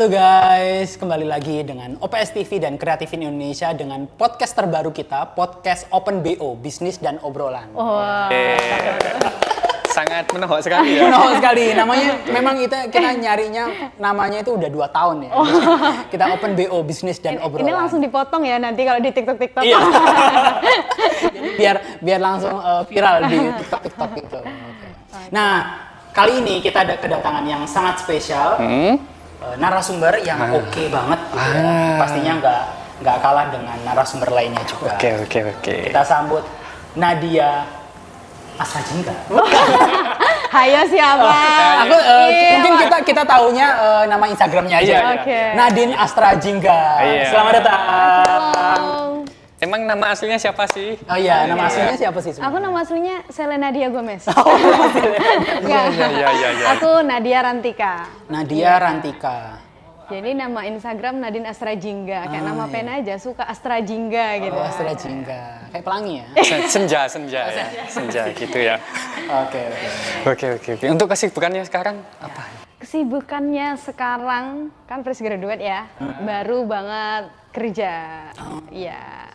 Halo guys, kembali lagi dengan OPS TV dan Kreatifin Indonesia dengan podcast terbaru kita, podcast Open BO, Bisnis dan Obrolan. Sangat menohok sekali ya. Menohok sekali, namanya memang kita nyarinya namanya itu udah 2 tahun ya. Kita Open BO, Bisnis dan Obrolan. Ini langsung dipotong ya nanti kalau di TikTok. Iya. biar langsung viral di TikTok gitu. Okay. Nah, kali ini kita ada kedatangan yang sangat spesial. Narasumber yang oke banget gitu ya. Pastinya nggak kalah dengan narasumber lainnya juga. Oke. Kita sambut Nadia Asrajingga. Hayo siapa? Aku mungkin kita taunya nama Instagramnya aja. Iya. Oke. Nadine Asrajingga. Iya. Selamat datang. Halo. Emang nama aslinya siapa sih? Oh iya, nama aslinya siapa sih? Aku nama aslinya Selena Nadia Gomez. Iya. Aku Nadia Rantika. Nadia Rantika. Jadi nama Instagram Nadine Asrajingga. Kayak nama pena aja, suka Asrajingga gitu. Oh, Asrajingga. Kayak pelangi ya? Senja ya. Senja gitu ya. Oke. Oke. Untuk kesibukannya sekarang apa? Kesibukannya sekarang kan fresh graduate ya. Baru banget kerja. Iya.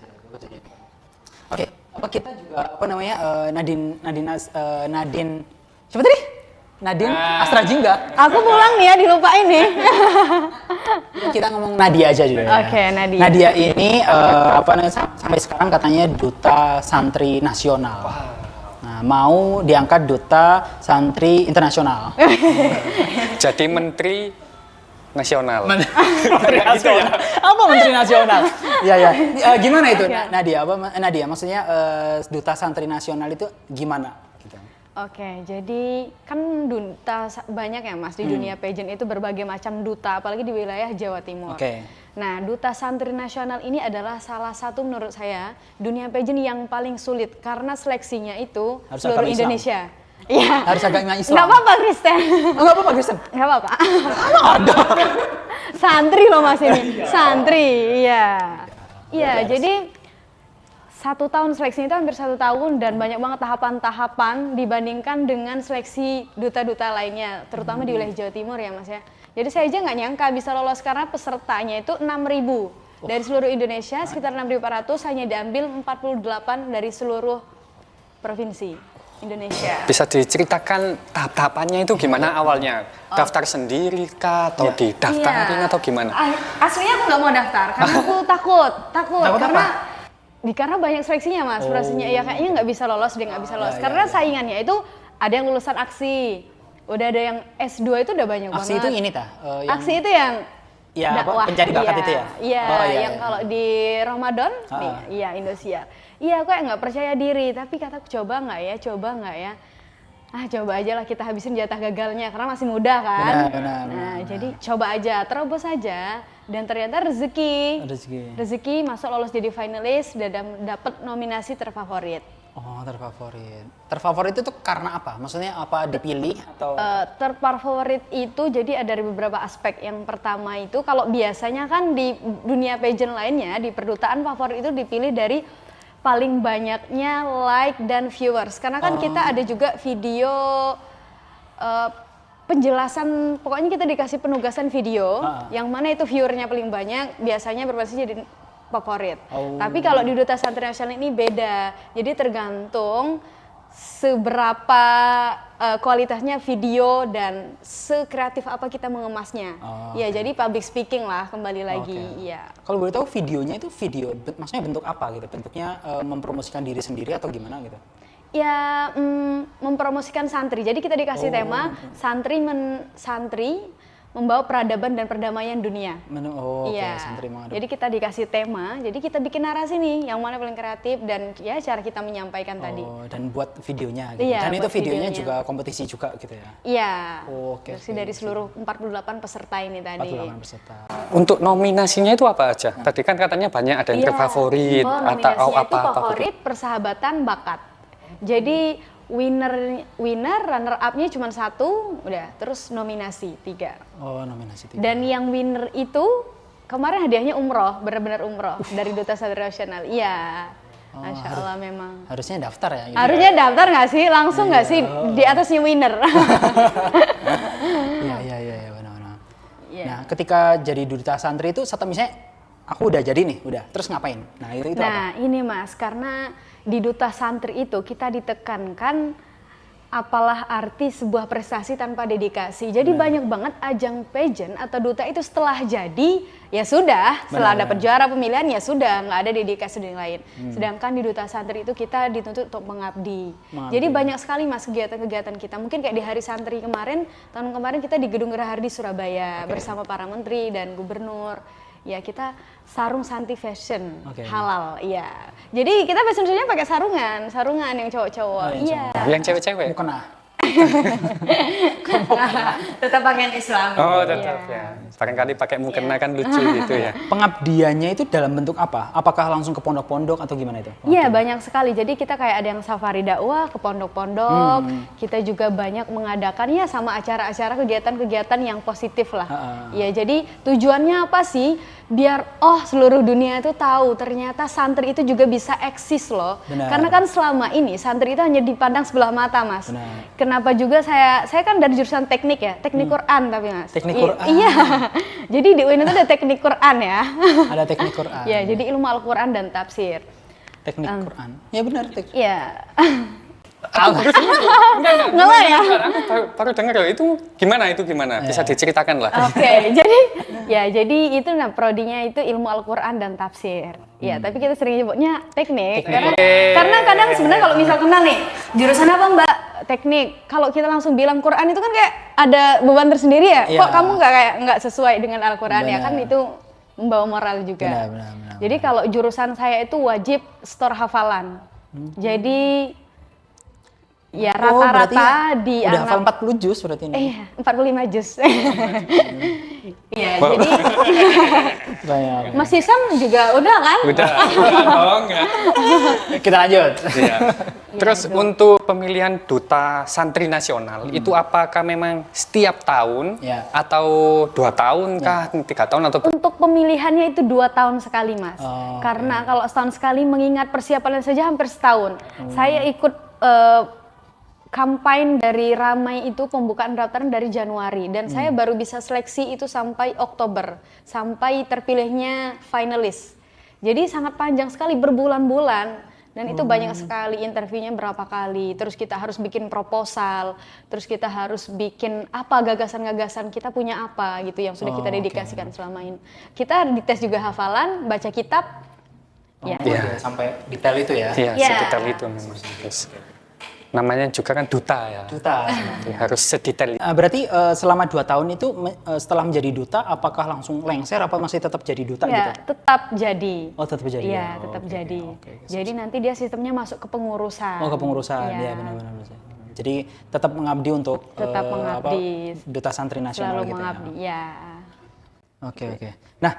Oke, apa kita juga Nadine siapa tadi? Nadine Asrajingga. Aku pulang nih ya, dilupain nih. Kita ngomong Nadia aja juga. Oke, Nadia. Nadia ini sampai sekarang katanya duta santri nasional. Nah, mau diangkat duta santri internasional. Jadi menteri nasional. Menteri nasional. Apa menteri nasional? Iya. Gimana itu Nadia? Nadia maksudnya duta santri nasional itu gimana? Gitu. Oke, jadi kan duta banyak ya Mas di dunia pageant itu berbagai macam duta, apalagi di wilayah Jawa Timur. Oke. Nah, duta santri nasional ini adalah salah satu menurut saya dunia pageant yang paling sulit karena seleksinya itu Harus seluruh agama Islam. Indonesia. Iya. Harus agama Islam. Nggak apa-apa Kristen. Oh, nggak apa-apa Kristen. Nggak apa-apa. Santri loh Mas ini. Santri, iya. Iya, jadi 1 tahun seleksi itu hampir 1 tahun dan banyak banget tahapan-tahapan dibandingkan dengan seleksi duta-duta lainnya, terutama di wilayah Jawa Timur ya Mas ya. Jadi saya aja nggak nyangka bisa lolos karena pesertanya itu 6.000 dari seluruh Indonesia, sekitar 6.400 hanya diambil 48 dari seluruh provinsi Indonesia. Bisa diceritakan tahap-tahapannya itu gimana awalnya? Daftar sendiri kah atau didaftarin atau gimana? Aslinya aku nggak mau daftar karena aku takut karena banyak seleksinya Mas, prosesnya ya kayaknya nggak bisa lolos karena saingannya itu ada yang lulusan aksi, udah ada yang S2 itu udah banyak banget. Aksi itu ini Aksi itu yang dakwah, pencari bakat itu ya? Iya, kalau di Ramadan, Indosiar. Iya, aku nggak percaya diri, tapi kataku coba nggak ya? Coba aja lah kita habisin jatah gagalnya, karena masih muda kan. Benar. Jadi coba aja, terobos aja, dan ternyata rezeki masuk lolos jadi finalis dan dapat nominasi terfavorit. Oh, terfavorit. Terfavorit itu karena apa? Maksudnya apa dipilih atau? Terfavorit itu jadi ada dari beberapa aspek. Yang pertama itu kalau biasanya kan di dunia pageant lainnya di perdutaan favorit itu dipilih dari paling banyaknya like dan viewers. Karena kan kita ada juga video penjelasan, pokoknya kita dikasih penugasan video yang mana itu viewernya paling banyak, biasanya berbasis jadi favorit. Tapi kalau di duta santri nasional ini beda. Jadi tergantung seberapa kualitasnya video dan sekreatif apa kita mengemasnya. Ya, jadi public speaking lah kembali lagi. Iya. Kalau boleh tahu videonya itu maksudnya bentuk apa gitu? Bentuknya mempromosikan diri sendiri atau gimana gitu? Ya, mempromosikan santri. Jadi kita dikasih tema santri membawa peradaban dan perdamaian dunia. Santri jadi kita dikasih tema, jadi kita bikin narasi nih, yang mana paling kreatif dan ya cara kita menyampaikan tadi. Dan buat videonya gitu. Iya, dan itu videonya juga kompetisi juga gitu ya? Iya, dari seluruh 48 peserta ini tadi. 48 peserta. Untuk nominasinya itu apa aja? Tadi kan katanya banyak ada yang terfavorit atau apa? Favorit, persahabatan, bakat. Jadi winner, runner up-nya cuma 1, udah, terus nominasi 3. Nominasi 3. Dan yang winner itu kemarin hadiahnya umroh, benar-benar umroh dari Duta Santri Nasional. Iya. Masya Allah memang. Harusnya daftar ya? Gitu harusnya daftar nggak sih? Langsung nggak sih di atasnya winner? Iya, benar-benar. Yeah. Nah, ketika jadi duta santri itu misalnya aku udah jadi nih, udah. Terus ngapain? Nah, itu apa? Nah, ini Mas, karena di duta santri itu kita ditekankan apalah arti sebuah prestasi tanpa dedikasi. Jadi banyak banget ajang pageant atau duta itu setelah jadi, ya sudah. Setelah dapat juara pemilihan, ya sudah. Nggak ada dedikasi dan lain. Sedangkan di duta santri itu kita dituntut untuk mengabdi. Jadi banyak sekali Mas kegiatan-kegiatan kita. Mungkin kayak di hari santri kemarin, tahun kemarin kita di Gedung Gerahardi Surabaya bersama para menteri dan gubernur. Ya kita sarung santi fashion halal, iya. Jadi kita fashion show-nya pakai sarungan yang cowok-cowok, iya. Yang cewek-cewek? Mukena. Tetap pakaian Islam. Oh tetap ya. Barangkali pakai mukena kan lucu gitu ya. Pengabdiannya itu dalam bentuk apa? Apakah langsung ke pondok-pondok atau gimana itu? Iya banyak sekali. Jadi kita kayak ada yang safari dakwah ke pondok-pondok. Kita juga banyak mengadakan ya sama acara-acara kegiatan-kegiatan yang positif lah. Ya jadi tujuannya apa sih? Biar seluruh dunia itu tahu ternyata santri itu juga bisa eksis loh. Benar. Karena kan selama ini santri itu hanya dipandang sebelah mata Mas. Benar. Kenapa juga saya kan dari jurusan teknik ya, teknik Quran tapi Mas. Teknik Quran. Iya. Jadi di UIN itu ada teknik Quran ya. Ada teknik Quran. Ya, jadi ilmu Al-Quran dan tafsir. Teknik Quran. Ya benar. Iya. Ngelah ya? Aku baru dengar loh, itu gimana? Bisa diceritakan lah. Oke, jadi itu prodinya itu ilmu Al-Quran dan tafsir. Ya, tapi kita sering nyebutnya teknik. Karena kadang sebenarnya kalau misal kenal nih, jurusan apa Mbak? Teknik. Kalau kita langsung bilang Quran itu kan kayak ada beban tersendiri ya. Kok kamu nggak sesuai dengan Al-Quran ya? Kan itu membawa moral juga. Benar. Jadi kalau jurusan saya itu wajib store hafalan. Jadi ya rata-rata di udah anak hafal 40 juz berarti ini. Iya, 45 juz. Iya, jadi Banyak. Mas Hisam juga udah kan? Udah dong ya. Kita lanjut. Iya. Terus untuk pemilihan duta santri nasional itu apakah memang setiap tahun atau 2 tahun kah, 3 tahun atau Untuk pemilihannya itu 2 tahun sekali Mas. Karena kalau setahun sekali mengingat persiapannya saja hampir setahun. Saya ikut kampanye dari Ramai itu pembukaan pendaftaran dari Januari dan saya baru bisa seleksi itu sampai Oktober, sampai terpilihnya finalis. Jadi sangat panjang sekali, berbulan-bulan dan itu banyak sekali, interviewnya berapa kali, terus kita harus bikin proposal, terus kita harus bikin apa gagasan-gagasan kita punya apa gitu yang sudah kita dedikasikan selama ini. Kita dites juga hafalan, baca kitab. Sampai detail itu ya. Iya, sedetail itu memang. Terus, namanya juga kan duta ya. Duta. Harus sedetail itu. Berarti selama 2 tahun itu setelah menjadi duta apakah langsung lengser apa masih tetap jadi duta gitu? Tetap jadi. Oh, tetap jadi. Iya, tetap jadi. Jadi nanti dia sistemnya masuk ke pengurusan. Oh, ke pengurusan. Iya, benar-benar. Jadi tetap mengabdi untuk duta santri nasional selalu gitu mengabdi, ya. Oke. Nah,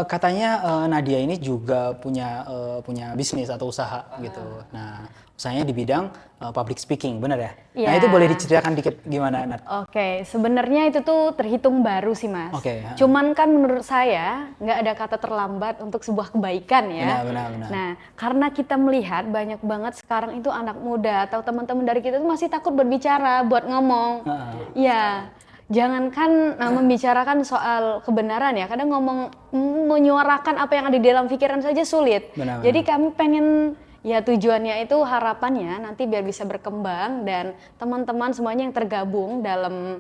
katanya Nadia ini juga punya bisnis atau usaha gitu. Nah, usahanya di bidang public speaking, benar ya? Nah, itu boleh diceritakan dikit gimana, Nat? Oke, sebenarnya itu tuh terhitung baru sih, Mas. Oke. Cuman kan menurut saya nggak ada kata terlambat untuk sebuah kebaikan ya. Benar. Nah, karena kita melihat banyak banget sekarang itu anak muda atau teman-teman dari kita tuh masih takut berbicara, buat ngomong. Iya. Jangankan membicarakan soal kebenaran ya, kadang menyuarakan apa yang ada di dalam pikiran saja sulit. Benar. Jadi kami pengen, ya tujuannya itu harapannya nanti biar bisa berkembang dan teman-teman semuanya yang tergabung dalam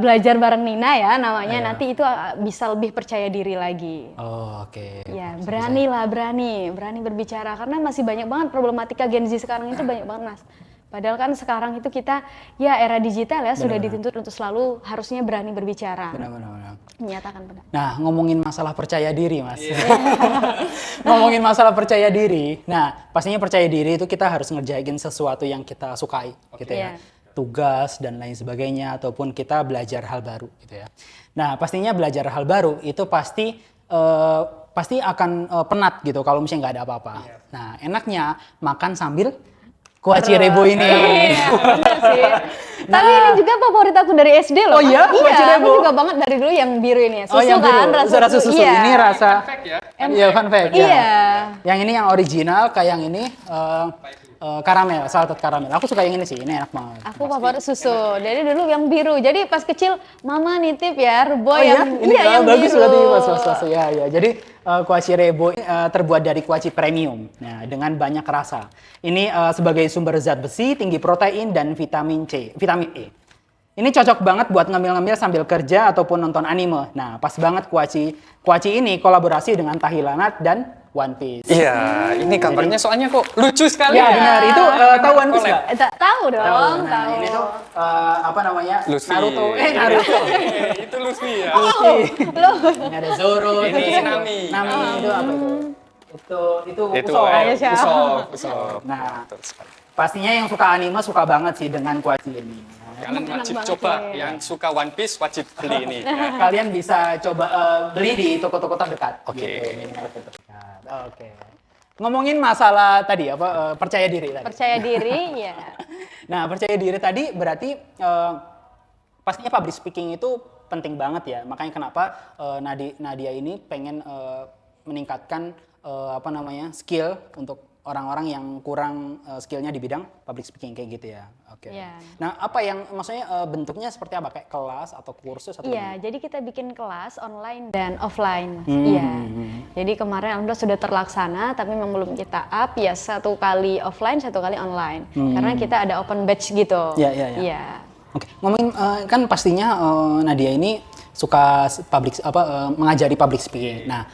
belajar bareng Nina ya namanya, nanti itu bisa lebih percaya diri lagi. Oh, oke. Ya, berani berbicara karena masih banyak banget problematika Gen Z sekarang itu banyak banget, Mas. Padahal kan sekarang itu kita ya era digital ya sudah dituntut untuk selalu harusnya berani berbicara. Benar. Menyatakan benar. Nah, ngomongin masalah percaya diri, Mas. Ngomongin masalah percaya diri. Nah, pastinya percaya diri itu kita harus ngerjain sesuatu yang kita sukai, gitu ya. Tugas dan lain sebagainya ataupun kita belajar hal baru, gitu ya. Nah, pastinya belajar hal baru itu pasti akan penat gitu kalau misalnya nggak ada apa-apa. Nah, enaknya makan sambil kuah Cirebo ini. Benar sih. Tapi ini juga favorit aku dari SD loh. Oh iya? Kuah Cirebo? Aku juga banget dari dulu yang biru ini. Susu yang kan, biru. Rasa susu. Iya. Ini rasa. Fun fact ya. Iya, fun fact. Iya. Yang ini yang original, kayak yang ini karamel, salted karamel. Aku suka yang ini sih, ini enak banget. Aku favorit susu. Jadi dulu yang biru. Jadi pas kecil mama nitip ya rebo yang ini yang bagus biru. berarti mas. Ya. Jadi kuaci rebo terbuat dari kuaci premium, nah, dengan banyak rasa. Ini sebagai sumber zat besi, tinggi protein dan vitamin E. Ini cocok banget buat ngemil-ngemil sambil kerja ataupun nonton anime. Nah, pas banget kuaci ini kolaborasi dengan Tahilanat dan One Piece. Iya, ini gambarnya soalnya kok lucu sekali. Ya benar, itu tahu One Piece nggak? Tahu dong, Nah, tahu. ini tuh apa namanya? Luffy. Naruto. Naruto. Itu Luffy ya. Ini ada Zoro. Ini itu Nami. Nami itu apa itu? Itu Itu Usopp. Usopp. Nah, Betul sekali. pastinya yang suka anime suka banget sih dengan kuaci ini. Kalian Enak wajib banget coba, ya. yang suka One Piece wajib beli ini. Ya. Kalian bisa coba beli di toko-toko terdekat. Oke. Gitu, minimarket terdekat. Oke. Ngomongin masalah tadi apa percaya diri tadi. Percaya diri ya. Nah, percaya diri tadi berarti pastinya public speaking itu penting banget ya. Makanya kenapa Nadia ini pengen meningkatkan skill untuk orang-orang yang kurang skillnya di bidang public speaking kayak gitu ya. Oke. Yeah. Nah, apa yang maksudnya bentuknya seperti apa? Kayak kelas atau kursus atau Iya, gimana? jadi kita bikin kelas online dan offline, Mas. Iya. Jadi kemarin alhamdulillah sudah terlaksana, tapi memang belum kita up ya 1 kali offline, 1 kali online. Karena kita ada open batch gitu. Iya. Oke. Ngomongin kan pastinya Nadia ini suka mengajari public speaking. Nah,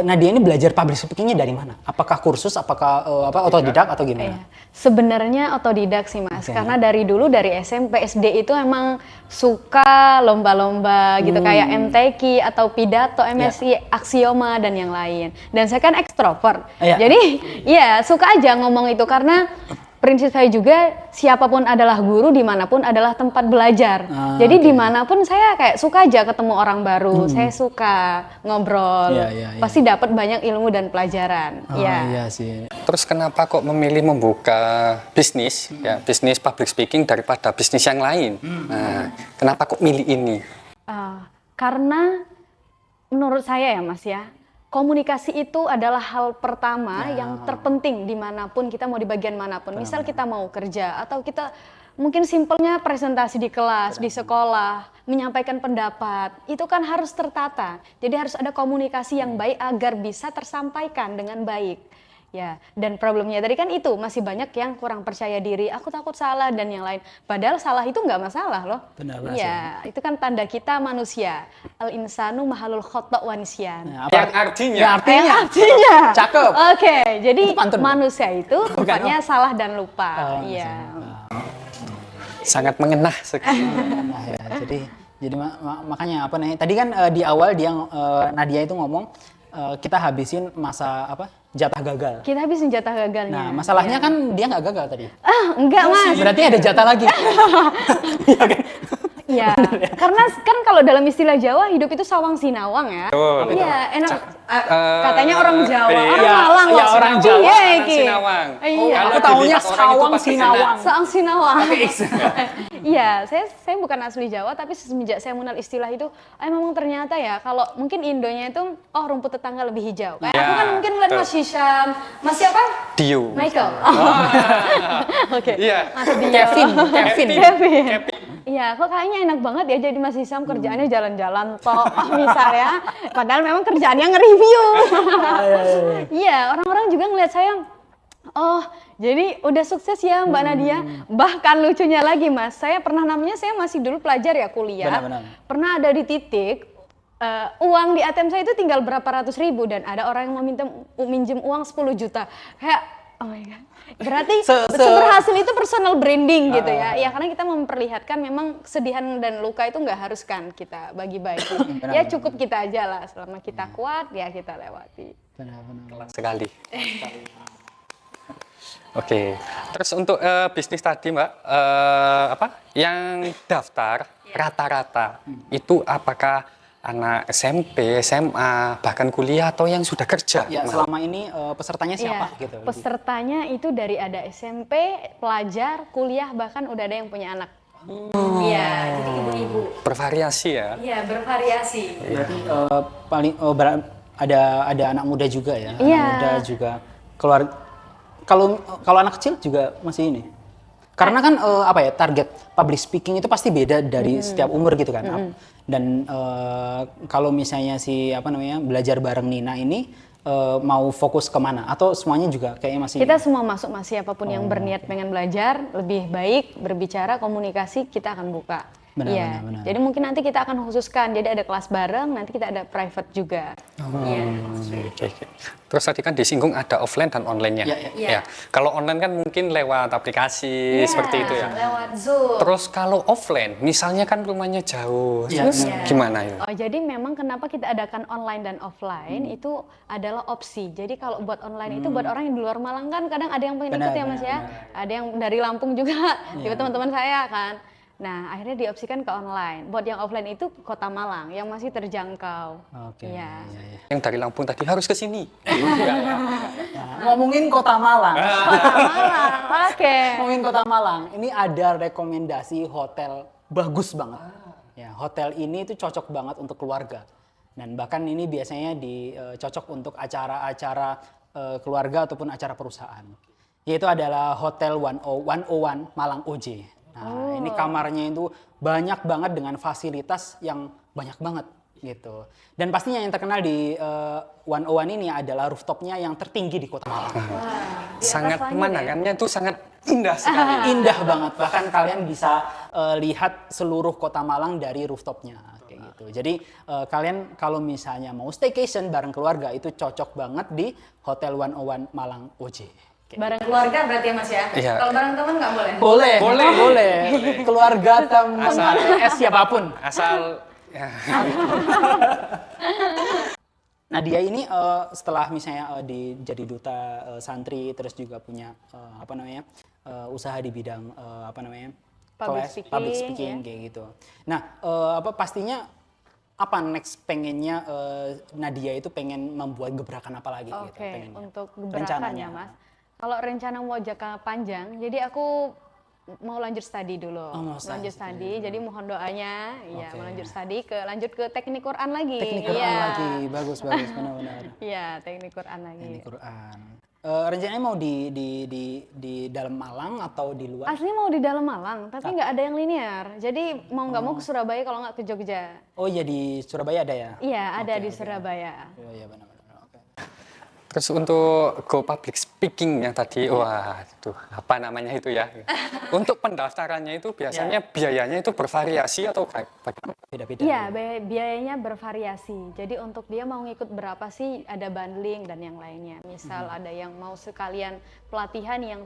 Nadia ini belajar public speakingnya dari mana? Apakah kursus, apakah otodidak atau gimana? Iya. Sebenarnya otodidak sih Mas, karena dari dulu dari SMP SD itu emang suka lomba-lomba gitu kayak MTQ atau pidato, MSI, aksioma dan yang lain. Dan saya kan ekstrovert, jadi ya suka aja ngomong itu karena prinsip saya juga siapapun adalah guru, dimanapun adalah tempat belajar. Jadi dimanapun saya kayak suka aja ketemu orang baru, saya suka ngobrol, pasti dapat banyak ilmu dan pelajaran. Iya sih. Terus kenapa kok memilih membuka bisnis, ya bisnis public speaking daripada bisnis yang lain? Nah, kenapa kok milih ini? Karena menurut saya ya Mas ya, komunikasi itu adalah hal pertama yang terpenting dimanapun kita mau di bagian manapun. Misal kita mau kerja atau kita mungkin simpelnya presentasi di kelas, di sekolah, menyampaikan pendapat, itu kan harus tertata. Jadi harus ada komunikasi yang baik agar bisa tersampaikan dengan baik. Ya, dan problemnya tadi kan itu masih banyak yang kurang percaya diri, aku takut salah dan yang lain. Padahal salah itu nggak masalah loh. Benar. Iya, itu kan tanda kita manusia. Al insanu mahalul khotok wa nisyan. Nah, Yang artinya? Artinya. Cakep. Oke, jadi pantun. manusia itu tempatnya salah dan lupa. Iya. Sangat mengenah sekali. Nah, ya, jadi makanya apa nih? Tadi kan di awal Nadia itu ngomong kita habisin masa jatah gagal. Kita habisin jatah gagalnya. Nah, masalahnya kan dia nggak gagal tadi. Enggak Mas. Berarti ada jatah lagi. Iya, karena kan kalau dalam istilah Jawa hidup itu sawang sinawang ya. Iya, enak. Katanya orang Jawa, orang Malang ya, loh. orang Jawa. Iya, Sawang iki. sinawang. Iya. Aku taunya sawang sinawang. Sawang sinawang. Iya, saya bukan asli Jawa, tapi semenjak saya mengenal istilah itu, memang ternyata ya kalau mungkin Indonya itu rumput tetangga lebih hijau. Kayak aku kan mungkin ngeliat Mas Hisham, Mas siapa? Dio. Michael. Oke. Iya. Mas Dio. Kevin. Iya, kok kayaknya enak banget ya jadi Mas Hisam kerjaannya jalan-jalan tok misalnya. Padahal memang kerjaannya nge-review. Iya, orang-orang juga ngeliat saya, oh jadi udah sukses ya Mbak Nadia. Bahkan lucunya lagi Mas, saya masih dulu pelajar ya kuliah. Benar. Pernah ada di titik, uang di ATM saya itu tinggal berapa ratus ribu dan ada orang yang minjem uang 10 juta. Kayak, oh my God. Berarti seberhasil itu personal branding gitu ya. Ya karena kita memperlihatkan memang kesedihan dan luka itu nggak harus kan kita bagi-bagi. Ya cukup kita aja lah, selama kita kuat ya kita lewati. Benar. Sekali. Oke. Terus untuk bisnis tadi Mbak, yang daftar rata-rata itu apakah anak SMP, SMA, bahkan kuliah atau yang sudah kerja? Ya, selama ini pesertanya siapa gitu? Pesertanya itu dari ada SMP, pelajar, kuliah, bahkan udah ada yang punya anak. Iya, jadi ibu-ibu. Bervariasi ya? Iya, bervariasi. Berarti ada anak muda juga ya? Iya. Anak muda juga keluar kalau anak kecil juga masih ini. Karena kan target public speaking itu pasti beda dari setiap umur gitu kan. Dan kalau misalnya belajar bareng Nina ini mau fokus kemana? Atau semuanya juga kayaknya masih... Kita semua masuk, Mas. Siapapun yang berniat pengen belajar, lebih baik berbicara, komunikasi, kita akan buka. Benar. Jadi mungkin nanti kita akan khususkan, jadi ada kelas bareng, nanti kita ada private juga. Oke. Terus tadi kan disinggung ada offline dan online-nya. Iya. Kalau online kan mungkin lewat aplikasi seperti itu ya. Lewat Zoom. Terus kalau offline, misalnya kan rumahnya jauh, terus gimana itu? Oh, jadi memang kenapa kita adakan online dan offline itu adalah opsi. Jadi kalau buat online itu buat orang yang di luar Malang kan kadang ada yang pengen ikut ya Mas ya. Ada yang dari Lampung juga, juga teman-teman saya kan. Nah, akhirnya diopsikan ke online. Buat yang offline itu Kota Malang yang masih terjangkau. Oke. Iya. Yang dari Lampung tadi harus ke sini. Ngomongin Kota Malang. Oke. Ngomongin Kota Malang, ini ada rekomendasi hotel bagus banget. Ya, hotel ini tuh cocok banget untuk keluarga. Dan bahkan ini biasanya cocok untuk acara-acara keluarga ataupun acara perusahaan. Yaitu adalah Hotel 101 Malang OJ. Nah, ini kamarnya itu banyak banget dengan fasilitas yang banyak banget gitu. Dan pastinya yang terkenal di 101 ini adalah rooftopnya yang tertinggi di Kota Malang. Sangat pemandangannya itu sangat indah sekali. Indah banget, bahkan kalian bisa lihat seluruh Kota Malang dari rooftopnya kayak gitu. Jadi kalian kalau misalnya mau staycation bareng keluarga itu cocok banget di Hotel 101 Malang OJ. Bareng keluarga berarti ya Mas ya? Iya. Kalau bareng teman nggak boleh? Boleh. Keluarga, teman, siapapun. Asal ya. Nah dia ini setelah misalnya jadi duta santri terus juga punya usaha di bidang public speaking kayak gitu. Nah pastinya apa next pengennya Nadia itu pengen membuat gebrakan apa lagi gitu pengennya? Untuk gebrakan ya Mas. Kalau rencana mau jangka panjang, jadi aku mau lanjut studi dulu. Lanjut studi, jadi mohon doanya, ya mau lanjut ke teknik Quran lagi. Teknik Quran lagi, bagus benar-benar. Iya, teknik Quran lagi. Teknik Quran. Rencananya mau di dalam Malang atau di luar? Aslinya mau di dalam Malang, tapi nggak ada yang linear. Jadi mau nggak mau ke Surabaya kalau nggak ke Jogja. Oh iya di Surabaya ada ya? Iya, ada di Surabaya. Iya benar. Terus untuk go public speaking yang tadi, wah itu apa namanya itu ya? Untuk pendaftarannya itu biasanya biayanya itu bervariasi atau beda-beda? Iya, biayanya bervariasi. Jadi untuk dia mau ngikut berapa sih ada bundling dan yang lainnya. Misal ada yang mau sekalian pelatihan yang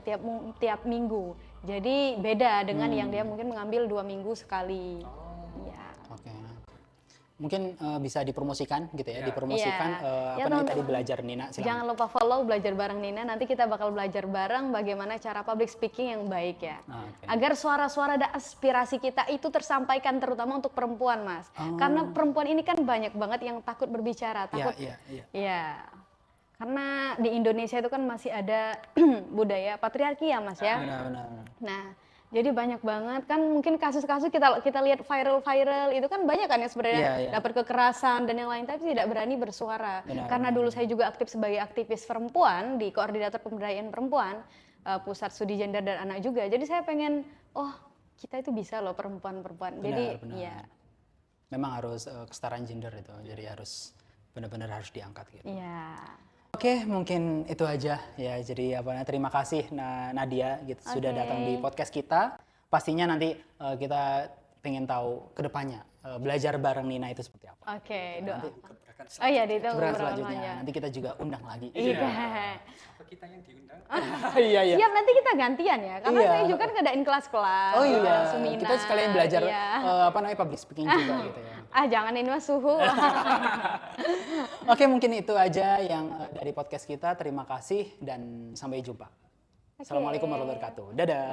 tiap minggu. Jadi beda dengan yang dia mungkin mengambil 2 minggu sekali. Iya. Oke. Mungkin bisa dipromosikan gitu ya, dipromosikan tadi belajar Nina. Silahkan. Jangan lupa follow belajar bareng Nina, nanti kita bakal belajar bareng bagaimana cara public speaking yang baik ya. Agar suara-suara dan aspirasi kita itu tersampaikan terutama untuk perempuan Mas. Karena perempuan ini kan banyak banget yang takut berbicara, takut. Iya. Karena di Indonesia itu kan masih ada budaya patriarki ya Mas ya. Benar. Nah, jadi banyak banget kan mungkin kasus-kasus kita lihat viral itu kan banyak kan ya sebenarnya dapat kekerasan dan yang lain tapi tidak berani bersuara. Karena dulu saya juga aktif sebagai aktivis perempuan di koordinator pemberdayaan perempuan pusat studi gender dan anak juga. Jadi saya pengen kita itu bisa loh perempuan-perempuan. Jadi ya memang harus kesetaraan gender itu. Jadi harus benar-benar harus diangkat gitu. Iya. Oke, mungkin itu aja ya. Jadi terima kasih Nadia gitu sudah datang di podcast kita. Pastinya nanti kita pengen tahu kedepannya belajar bareng Nina itu seperti apa. Oke, doa. Ditunggu selanjutnya. Nanti kita juga undang lagi. Iya. kita yang diundang? Iya. Siap, nanti kita gantian ya. Karena saya juga kan ngadain kelas-kelas. Oh iya. Seminar, kita sekalian belajar public speaking juga gitu ya. Jangan ini mas suhu. Oke, mungkin itu aja yang dari podcast kita. Terima kasih dan sampai jumpa. Assalamualaikum warahmatullahi wabarakatuh. Dadah.